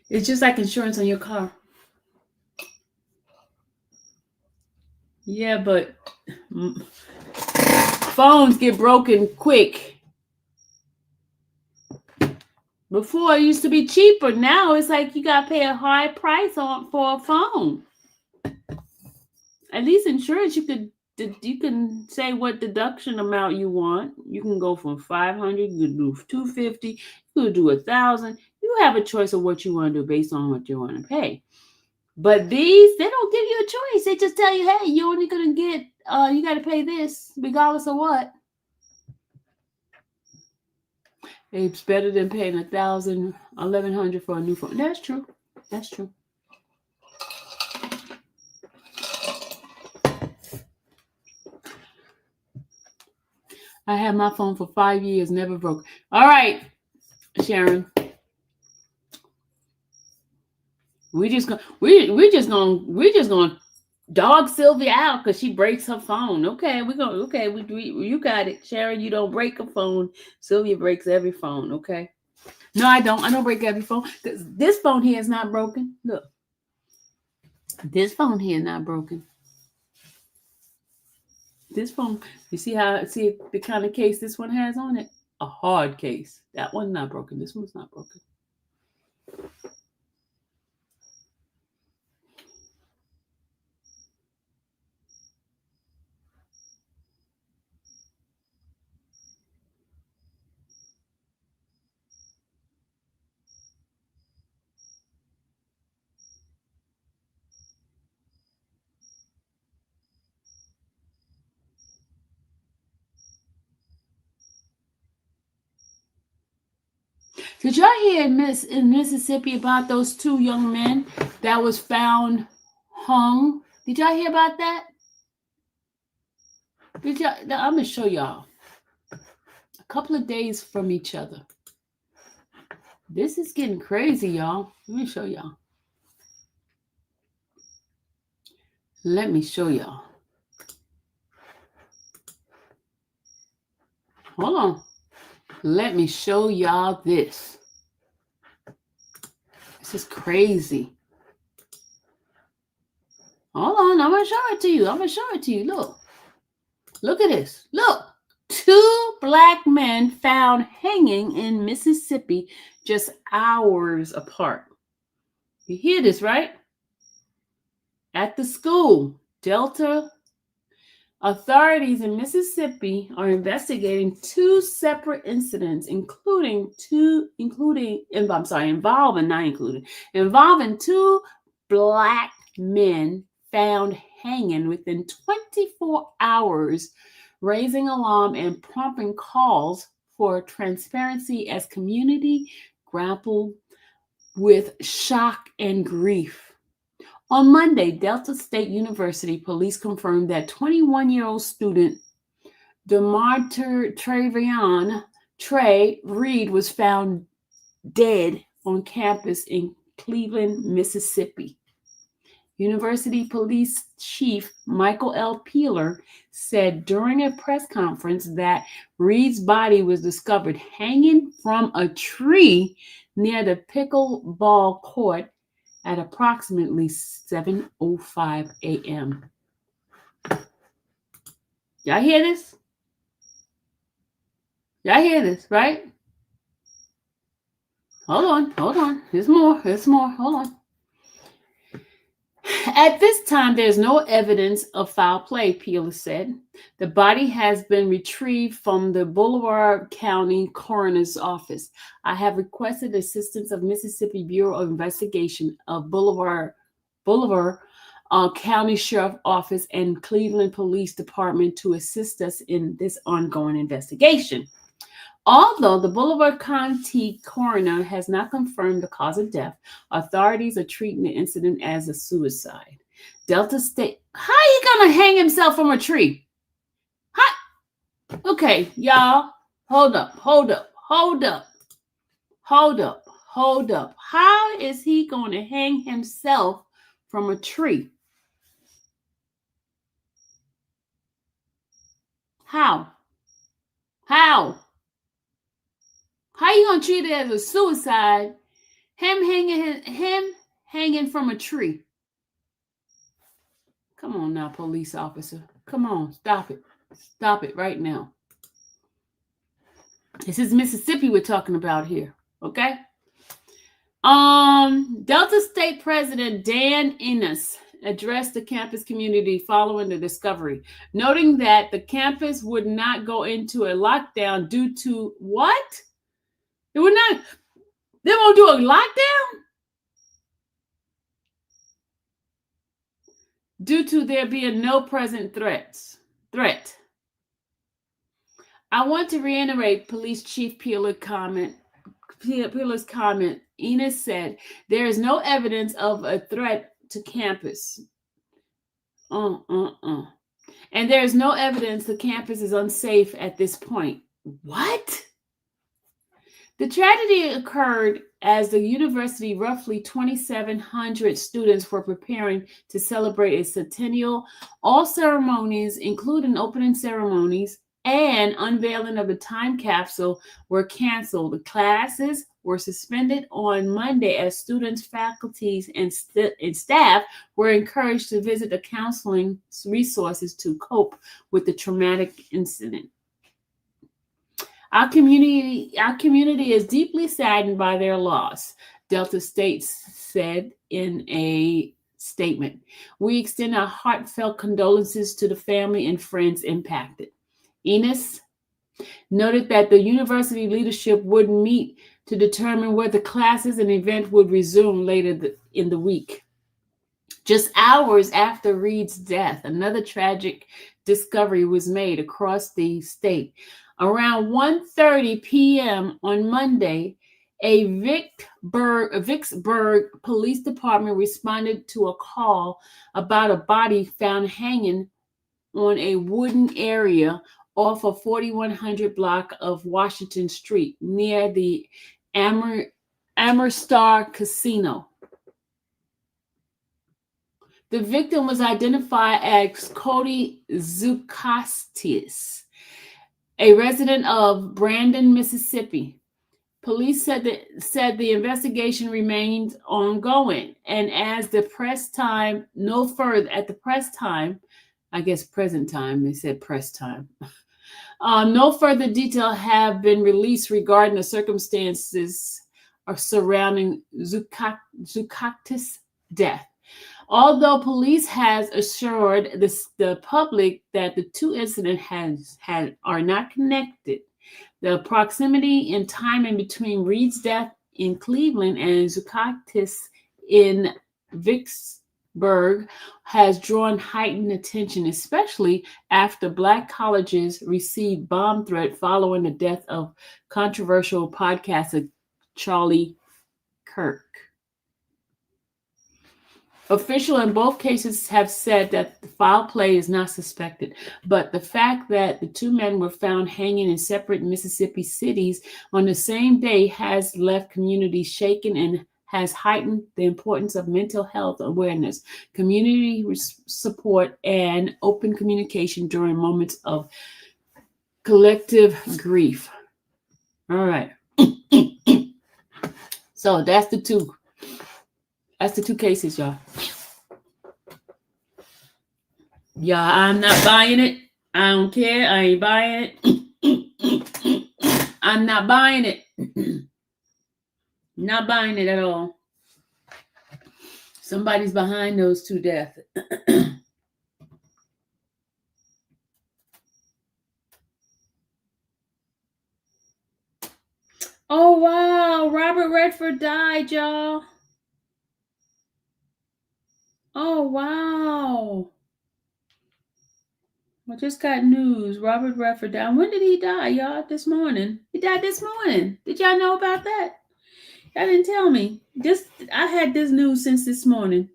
It's just like insurance on your car. Yeah, but phones get broken quick. Before it used to be cheaper. Now it's like you gotta pay a high price for a phone. At least insurance, you can say what deduction amount you want. You can go from $500, you can do $250, you can do $1,000. You have a choice of what you want to do based on what you want to pay. But these, they don't give you a choice. They just tell you, hey, you're only gonna get you gotta pay this regardless of what. It's better than paying $1,000, $1,100 for a new phone. That's true. That's true. I had my phone for 5 years, never broke. All right, Sharon. We're just gonna dog Sylvia out because she breaks her phone. Okay, you got it, Sharon. You don't break a phone. Sylvia breaks every phone. Okay. No, I don't. I don't break every phone. This phone here is not broken. Look, this phone here is not broken. This phone, you see the kind of case this one has on it? A hard case. That one's not broken. This one's not broken. Did y'all hear in Mississippi about those two young men that was found hung? Did y'all hear about that? I'm going to show y'all. A couple of days from each other. This is getting crazy, y'all. Let me show y'all. Let me show y'all. Hold on. Let me show y'all this. This is crazy. Hold on. I'm going to show it to you. Look. Look at this. Look. 2 black men found hanging in Mississippi just hours apart. You hear this, right? At the school. Delta authorities in Mississippi are investigating two separate incidents, involving two black men found hanging within 24 hours, raising alarm and prompting calls for transparency as community grapple with shock and grief. On Monday, Delta State University police confirmed that 21-year-old student DeMarter Trey Reed was found dead on campus in Cleveland, Mississippi. University Police Chief Michael L. Peeler said during a press conference that Reed's body was discovered hanging from a tree near the pickleball court at approximately 7:05 a.m. Y'all hear this? Y'all hear this, right? Hold on. There's more. Hold on. At this time, there's no evidence of foul play, Peeler said. The body has been retrieved from the Boulevard County Coroner's Office. I have requested assistance of Mississippi Bureau of Investigation of Boulevard County Sheriff Office and Cleveland Police Department to assist us in this ongoing investigation. Although the Boulevard County coroner has not confirmed the cause of death, authorities are treating the incident as a suicide. Delta State, how you gonna hang himself from a tree? Okay, y'all, hold up. How is he gonna hang himself from a tree? How? How you gonna treat it as a suicide? Him hanging from a tree. Come on now, police officer. Come on, stop it. Stop it right now. This is Mississippi we're talking about here, okay? Delta State President Dan Innes addressed the campus community following the discovery, noting that the campus would not go into a lockdown due to what? They won't do a lockdown? Due to there being no present threat. I want to reiterate Police Chief Peeler's comment. Innes said, there is no evidence of a threat to campus. And there is no evidence the campus is unsafe at this point. What? The tragedy occurred as the university, roughly 2,700 students were preparing to celebrate a centennial. All ceremonies, including opening ceremonies and unveiling of the time capsule, were canceled. The classes were suspended on Monday as students, faculties, and staff were encouraged to visit the counseling resources to cope with the traumatic incident. Our community is deeply saddened by their loss, Delta State said in a statement. We extend our heartfelt condolences to the family and friends impacted. Innes noted that the university leadership would meet to determine whether classes and event would resume later in the week. Just hours after Reed's death, another tragic discovery was made across the state. Around 1:30 p.m. on Monday, a Vicksburg Police Department responded to a call about a body found hanging on a wooden area off of 4100 block of Washington Street near the Amerstar Casino. The victim was identified as Cody Zukastis, a resident of Brandon, Mississippi. Police said the investigation remains ongoing, and as the press time, no further detail have been released regarding the circumstances surrounding Zukakis' death. Although police has assured the public that the two incidents are not connected, the proximity and timing between Reed's death in Cleveland and Zukakis in Vicksburg has drawn heightened attention, especially after Black colleges received bomb threat following the death of controversial podcaster Charlie Kirk. Officials in both cases have said that the foul play is not suspected, but the fact that the two men were found hanging in separate Mississippi cities on the same day has left communities shaken and has heightened the importance of mental health awareness, community support, and open communication during moments of collective grief. All right. So that's the two cases, y'all. Yeah, I'm not buying it. I don't care. I ain't buying it. I'm not buying it. Not buying it at all. Somebody's behind those two deaths. Oh, wow. Robert Redford died, y'all. Oh, wow. I just got news. Robert Redford died. When did he die, y'all? This morning. He died this morning. Did y'all know about that? Y'all didn't tell me. I had this news since this morning.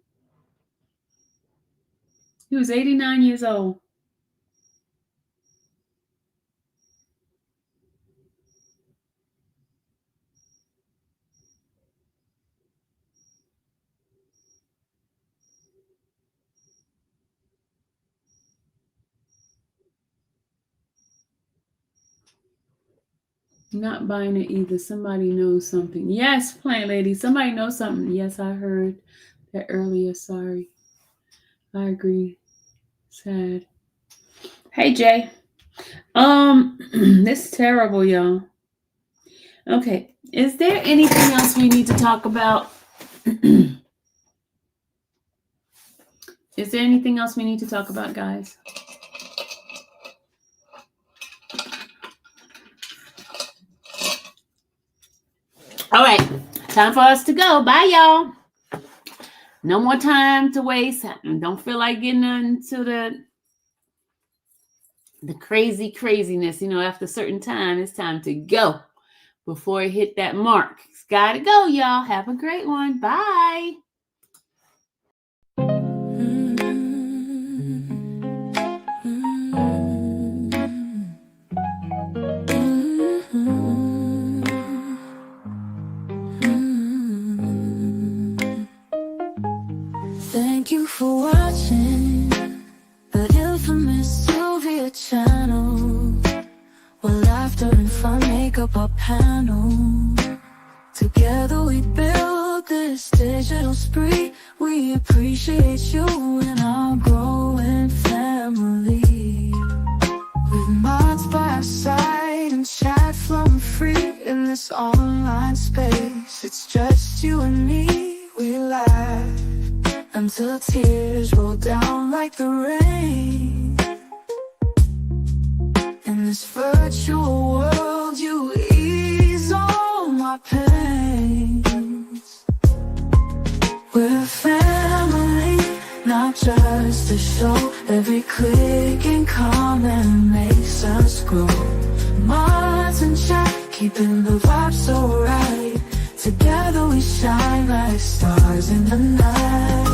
He was 89 years old. Not buying it either. Somebody knows something. Yes, Plant Lady. Somebody knows something. Yes, I heard that earlier. Sorry. I agree. Sad. Hey, Jay. This is terrible, y'all. Okay. Is there anything else we need to talk about? Is there anything else we need to talk about, guys? All right, time for us to go. Bye, y'all. No more time to waste. Don't feel like getting into the craziness. After a certain time, it's time to go before it hit that mark. It's got to go, y'all. Have a great one. Bye. Thank you for watching the infamous Sylvia channel, where laughter and fun make up our panel. Together we build this digital spree. We appreciate you and our growing family. With mods by our side and chat flowing free in this online space. It's just you and me, we laugh until tears roll down like the rain. In this virtual world, you ease all my pains. We're a family, not just a show. Every click and comment makes us grow. Mods and chat, keeping the vibe so right. Together we shine like stars in the night.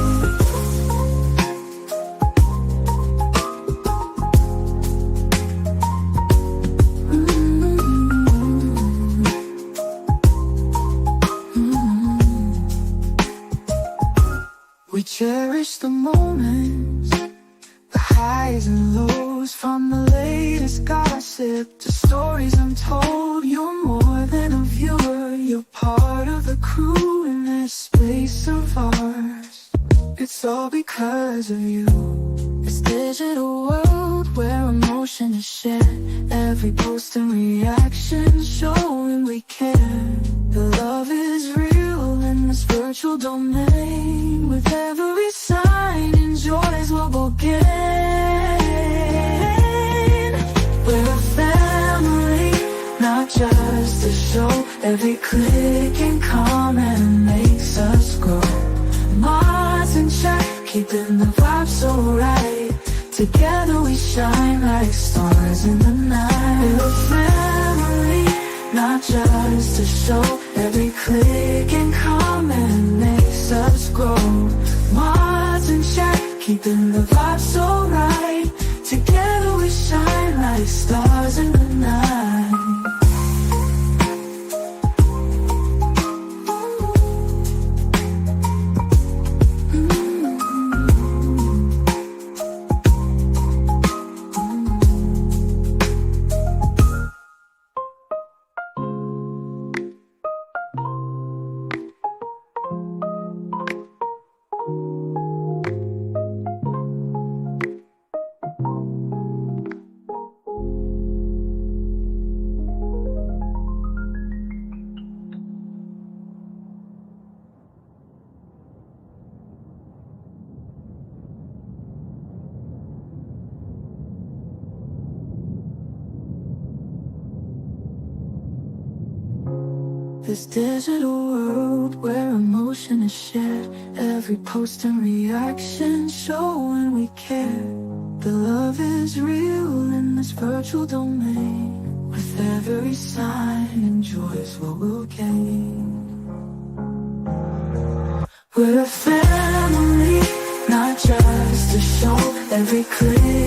We cherish the moments, the highs and lows, from the latest gossip to stories untold. You're more than a viewer, you're part of the crew in this space of ours. It's all because of you. This digital world where emotion is shared, every post and reaction showing we care. The love is real in this virtual domain, with every sound shine, enjoys what we'll gain. We're a family, not just a show. Every click and comment makes us grow. Mars in check, keeping the vibe so right. Together we shine like stars in the night. We're a family, not just a show. Every click and comment makes us grow. Mars in check, keeping the vibe so right. Together we shine like stars in the night. This digital world where emotion is shared, every post and reaction showing we care. The love is real in this virtual domain. With every sign, enjoys what we'll gain. We're a family, not just a show. Every click